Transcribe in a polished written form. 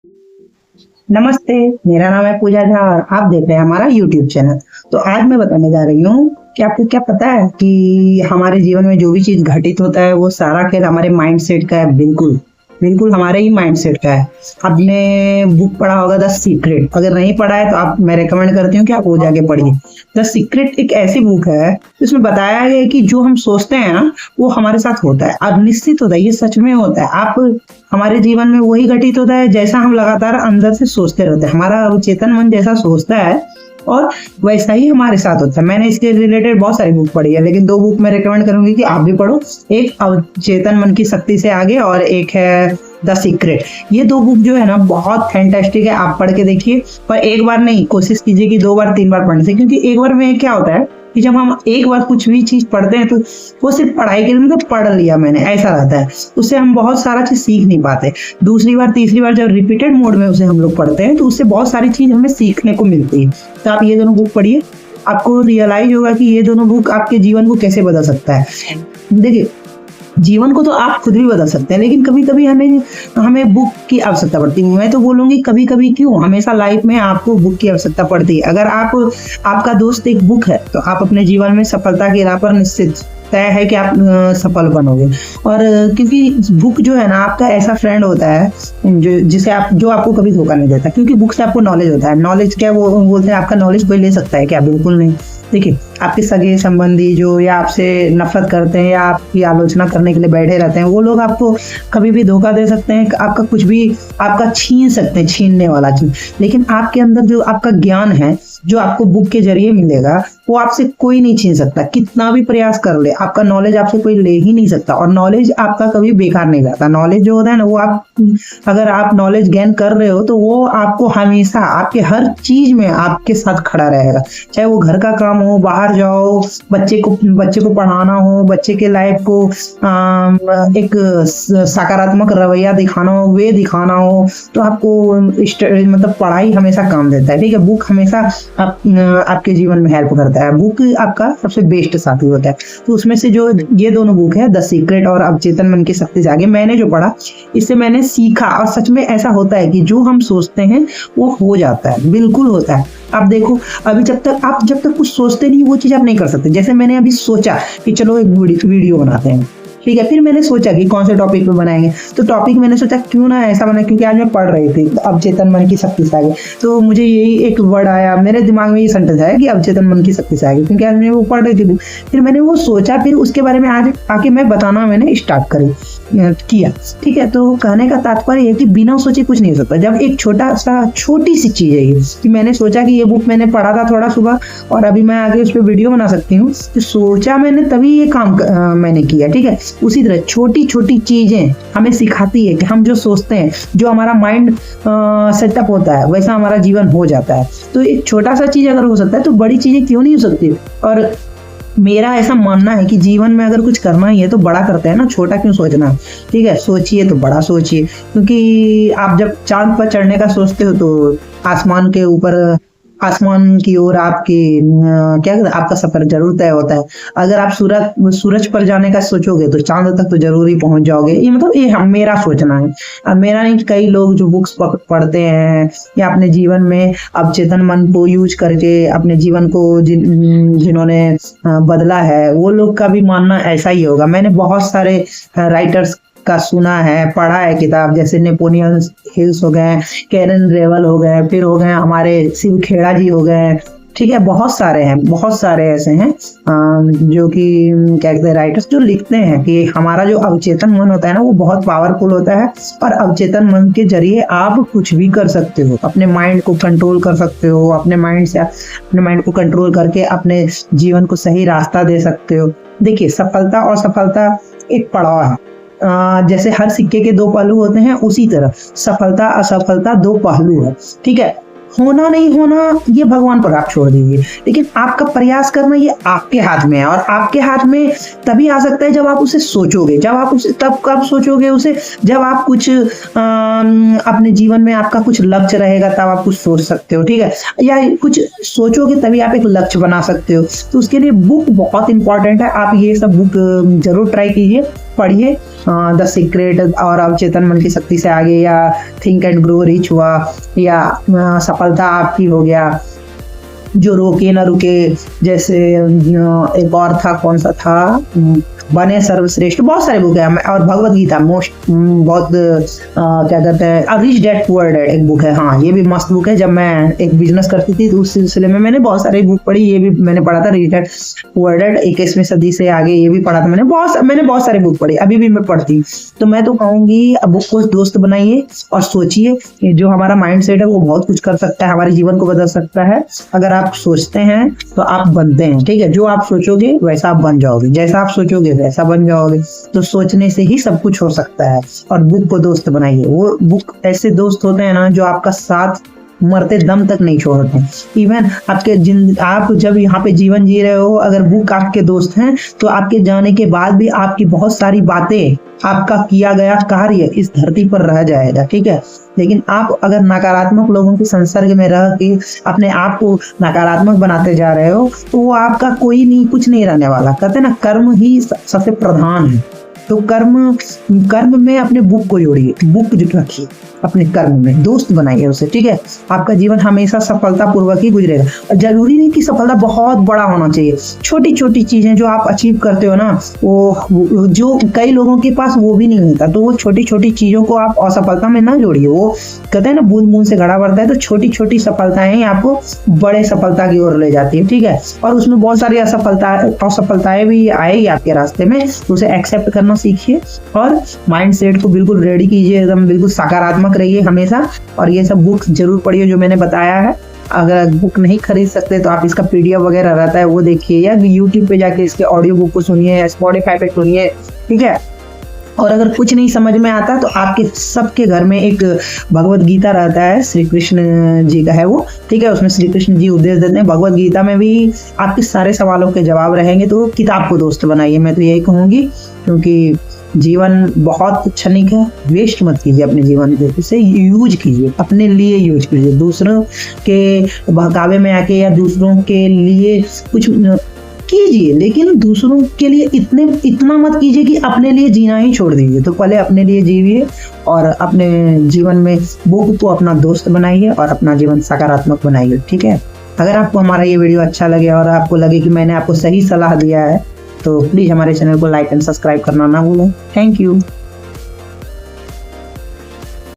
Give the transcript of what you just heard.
नमस्ते, मेरा नाम है पूजा झा और आप देख रहे हैं हमारा यूट्यूब चैनल। तो आज मैं बताने जा रही हूँ कि आपको क्या पता है कि हमारे जीवन में जो भी चीज घटित होता है वो सारा खेल हमारे माइंडसेट का है। बिल्कुल बिल्कुल हमारे ही माइंडसेट का है। आपने बुक पढ़ा होगा द सीक्रेट, अगर नहीं पढ़ा है तो आप मैं रेकमेंड करती हूँ कि आप वो जाके पढ़िए। द सीक्रेट एक ऐसी बुक है जिसमें बताया गया है कि जो हम सोचते हैं ना वो हमारे साथ होता है। अब निश्चित होता है, ये सच में होता है। आप हमारे जीवन में वही घटित होता है जैसा हम लगातार अंदर से सोचते रहते हैं। हमारा अवचेतन मन जैसा सोचता है और वैसा ही हमारे साथ होता है। मैंने इसके रिलेटेड बहुत सारी बुक पढ़ी है, लेकिन दो बुक मैं रिकमेंड करूंगी कि आप भी पढ़ो। एक अवचेतन मन की शक्ति से आगे और एक है द सीक्रेट। ये दो बुक जो है ना बहुत फैंटास्टिक है, आप पढ़ के देखिए। पर एक बार नहीं, कोशिश कीजिए कि 2 बार 3 बार पढ़ने से, क्योंकि एक बार में क्या होता है कि जब हम एक बार कुछ भी चीज पढ़ते हैं तो वो सिर्फ पढ़ाई के लिए मतलब पढ़ लिया मैंने ऐसा रहता है, उससे हम बहुत सारा चीज सीख नहीं पाते। दूसरी बार तीसरी बार जब रिपीटेड मोड में उसे हम लोग पढ़ते हैं तो उससे बहुत सारी चीज हमें सीखने को मिलती है। तो आप ये दोनों बुक पढ़िए, आपको रियलाइज होगा कि ये दोनों बुक आपके जीवन को कैसे बदल सकता है। देखिए, जीवन को तो आप खुद भी बदल सकते हैं, लेकिन कभी कभी हमें हमें बुक की आवश्यकता पड़ती है। मैं तो बोलूंगी कभी कभी क्यों, हमेशा लाइफ में आपको बुक की आवश्यकता पड़ती है। अगर आपका दोस्त एक बुक है तो आप अपने जीवन में सफलता की राह पर निश्चित तय है कि आप सफल बनोगे। और क्योंकि बुक जो है ना आपका ऐसा फ्रेंड होता है जो आपको कभी धोखा नहीं देता, क्योंकि बुक से आपको नॉलेज होता है। नॉलेज क्या, वो बोलते हैं आपका नॉलेज कोई ले सकता है क्या? बिल्कुल नहीं। देखिए, आपके सगे संबंधी जो या आपसे नफरत करते हैं या आपकी आलोचना करने के लिए बैठे रहते हैं, वो लोग आपको कभी भी धोखा दे सकते हैं, आपका कुछ भी आपका छीन सकते हैं, छीनने वाला चीज। लेकिन आपके अंदर जो आपका ज्ञान है जो आपको बुक के जरिए मिलेगा वो आपसे कोई नहीं छीन सकता। कितना भी प्रयास कर ले, आपका नॉलेज आपसे कोई ले ही नहीं सकता। और नॉलेज आपका कभी बेकार नहीं जाता। नॉलेज जो होता है ना वो अगर आप नॉलेज गेन कर रहे हो तो वो आपको हमेशा आपके हर चीज में आपके साथ खड़ा रहेगा। चाहे वो घर का काम हो, बाहर जाओ, बच्चे को पढ़ाना हो, बच्चे के लाइफ को एक सकारात्मक रवैया दिखाना हो, वे दिखाना हो, तो आपको मतलब पढ़ाई हमेशा काम देता है। ठीक है, बुक हमेशा आपके जीवन में हेल्प करता है। बुक आपका सबसे बेस्ट साथी होता है। तो उसमें से जो ये दोनों बुक है द सीक्रेट और अवचेतन मन की शक्ति से आगे, मैंने जो पढ़ा इससे मैंने सीखा, और सच में ऐसा होता है कि जो हम सोचते हैं वो हो जाता है। बिल्कुल होता है। आप देखो, अभी जब तक कुछ सोचते नहीं वो चीज आप नहीं कर सकते। जैसे मैंने अभी सोचा कि चलो एक वीडियो बनाते हैं, ठीक है, फिर मैंने सोचा कि कौन से टॉपिक पे बनाएंगे। तो टॉपिक मैंने सोचा क्यों ना ऐसा बना, क्योंकि आज मैं पढ़ रही थी अवचेतन मन की शक्ति से आगे, तो मुझे यही एक वर्ड आया मेरे दिमाग में, ये सेंटेंस आया कि अवचेतन मन की शक्ति से आगे, क्योंकि आज मैं वो पढ़ रही थी। फिर मैंने वो सोचा, फिर उसके बारे में आज आके मैं बताना मैंने स्टार्ट किया। ठीक है, तो कहने का तात्पर्य है कि बिना सोचे कुछ नहीं हो सकता। जब एक छोटी सी चीज है ये कि मैंने सोचा कि ये बुक मैंने पढ़ा था थोड़ा सुबह और अभी मैं आगे उस पर वीडियो बना सकती हूँ, तो सोचा मैंने तभी ये काम मैंने किया। ठीक है, उसी तरह छोटी छोटी चीजें हमें सिखाती है कि हम जो सोचते हैं, जो हमारा माइंड सेटअप होता है वैसा हमारा जीवन हो जाता है। तो एक छोटा सा चीज अगर हो सकता है तो बड़ी चीजें क्यों नहीं हो सकती। और मेरा ऐसा मानना है कि जीवन में अगर कुछ करना ही है तो बड़ा करते हैं ना, छोटा क्यों सोचना। ठीक है, सोचिए तो बड़ा सोचिए, क्योंकि आप जब चांद पर चढ़ने का सोचते हो तो आसमान की ओर आपके क्या कहते हैं, आपका सफर जरूर तय होता है। अगर आप सूरज पर जाने का सोचोगे तो चांद तक तो जरूर ही पहुंच जाओगे। ये मतलब ये मेरा सोचना है, अब मेरा नहीं। कई लोग जो बुक्स पढ़ते हैं या अपने जीवन में अवचेतन मन को यूज करके अपने जीवन को जिन्होंने बदला है, वो लोग का भी मानना ऐसा ही होगा। मैंने बहुत सारे राइटर्स का सुना है, पढ़ा है किताब, जैसे नेपोलियन हिल्स हो गए, कैरन रेवल हो गए, फिर हो गए हमारे शिव खेड़ा जी हो गए। ठीक है, बहुत सारे ऐसे हैं जो कि क्या कहते हैं, राइटर्स जो लिखते हैं कि हमारा जो अवचेतन मन होता है ना वो बहुत पावरफुल होता है। और अवचेतन मन के जरिए आप कुछ भी कर सकते हो, अपने माइंड को कंट्रोल कर सकते हो, अपने माइंड को कंट्रोल करके अपने जीवन को सही रास्ता दे सकते हो। देखिए, सफलता और असफलता एक पड़ाव है। जैसे हर सिक्के के 2 पहलू होते हैं, उसी तरह सफलता असफलता 2 पहलू है। ठीक है, होना नहीं होना ये भगवान पर आप छोड़ दीजिए, लेकिन आपका प्रयास करना ये आपके हाथ में है। और आपके हाथ में तभी आ सकता है जब आप उसे सोचोगे, तब कब सोचोगे उसे, जब आप कुछ अपने जीवन में आपका कुछ लक्ष्य रहेगा तब आप कुछ सोच सकते हो। ठीक है, या कुछ सोचोगे तभी आप एक लक्ष्य बना सकते हो। तो उसके लिए बुक बहुत इंपॉर्टेंट है। आप ये सब बुक जरूर ट्राई कीजिए। पढ़िए द सीक्रेट और अवचेतन मन की शक्ति से आगे, या थिंक एंड ग्रो रिच हुआ, या सफलता आपकी हो गया, जो रोके ना रुके, जैसे एक और था, कौन सा था, बने सर्वश्रेष्ठ, बहुत सारे बुक है। और भगवत गीता मोस्ट बहुत क्या कहते हैं, रिच डैड पुअर डैड एक बुक है, हाँ ये भी मस्त बुक है। जब मैं एक बिजनेस करती थी तो उस सिलसिले में मैंने बहुत सारी बुक पढ़ी, ये भी मैंने पढ़ा था रिच डैड पुअर डैड, 21वीं सदी से आगे, ये भी पढ़ा था मैंने बहुत सारी बुक पढ़ी, अभी भी मैं पढ़ती। तो मैं तो कहूंगी अब बुक को दोस्त बनाइए और सोचिए, जो हमारा माइंड सेट है वो बहुत कुछ कर सकता है, हमारे जीवन को बदल सकता है। अगर आप सोचते हैं तो आप बनते हैं, ठीक है। जो आप सोचोगे वैसा आप बन जाओगे, जैसा आप सोचोगे वैसा बन जाओगे। तो सोचने से ही सब कुछ हो सकता है। और बुक को दोस्त बनाइए, वो बुक ऐसे दोस्त होते हैं ना जो आपका साथ मरते दम तक नहीं छोड़ते। इवन आप जब यहाँ पे जीवन जी रहे हो, अगर बुक आपके दोस्त हैं तो आपके जाने के बाद भी आपकी बहुत सारी बातें, आपका किया गया कार्य इस धरती पर रह जाएगा, ठीक है। लेकिन आप अगर नकारात्मक लोगों के संसर्ग में रह के अपने आप को नकारात्मक बनाते जा रहे हो तो वो आपका कुछ नहीं रहने वाला। कहते हैं ना, कर्म ही सबसे प्रधान है। तो कर्म में अपने बुक को जोड़िए, बुक जो रखिए अपने कर्म में, दोस्त बनाइए उसे, ठीक है। आपका जीवन हमेशा सफलता पूर्वक ही गुजरेगा। और जरूरी नहीं कि सफलता बहुत बड़ा होना चाहिए, छोटी छोटी चीजें जो आप अचीव करते हो ना, वो जो कई लोगों के पास वो भी नहीं होता, तो वो छोटी छोटी चीजों को आप असफलता में ना जोड़िए। वो कहते हैं ना, बूंद बूंद से घड़ा भरता है, तो छोटी छोटी सफलताएं ही आपको बड़े सफलता की ओर ले जाती है, ठीक है। और उसमें बहुत सारी असफलताएं भी आएगी आपके रास्ते में, तो उसे एक्सेप्ट करना सीखिए और माइंड सेट को बिल्कुल रेडी कीजिए, एकदम बिल्कुल सकारात्मक रहिए हमेशा। और ये सब बुक्स जरूर पढ़िए जो मैंने बताया है। अगर बुक नहीं खरीद सकते तो आप इसका पीडीएफ वगैरह रहता है वो देखिए, या यूट्यूब पे जाके इसके ऑडियो बुक को सुनिए, स्पॉटिफाई पे सुनिए, ठीक है। और अगर कुछ नहीं समझ में आता तो आपके सबके घर में एक भगवत गीता रहता है, श्री कृष्ण जी का है वो, ठीक है। उसमें श्री कृष्ण जी उपदेश देते हैं, भगवत गीता में भी आपके सारे सवालों के जवाब रहेंगे। तो किताब को दोस्त बनाइए, मैं तो यही कहूंगी, क्योंकि जीवन बहुत क्षणिक है। वेस्ट मत कीजिए अपने जीवन को, इसे यूज कीजिए, अपने लिए यूज कीजिए। दूसरों के बहकावे में आके या दूसरों के लिए कुछ कीजिए, लेकिन दूसरों के लिए इतना मत कीजिए कि अपने लिए जीना ही छोड़ दीजिए। तो पहले अपने लिए जीविए और अपने जीवन में बुक को अपना दोस्त बनाइए और अपना जीवन सकारात्मक बनाइए, ठीक है। अगर आपको हमारा ये वीडियो अच्छा लगे और आपको लगे कि मैंने आपको सही सलाह दिया है तो प्लीज हमारे चैनल को लाइक एंड सब्सक्राइब करना ना भूलें। Thank you.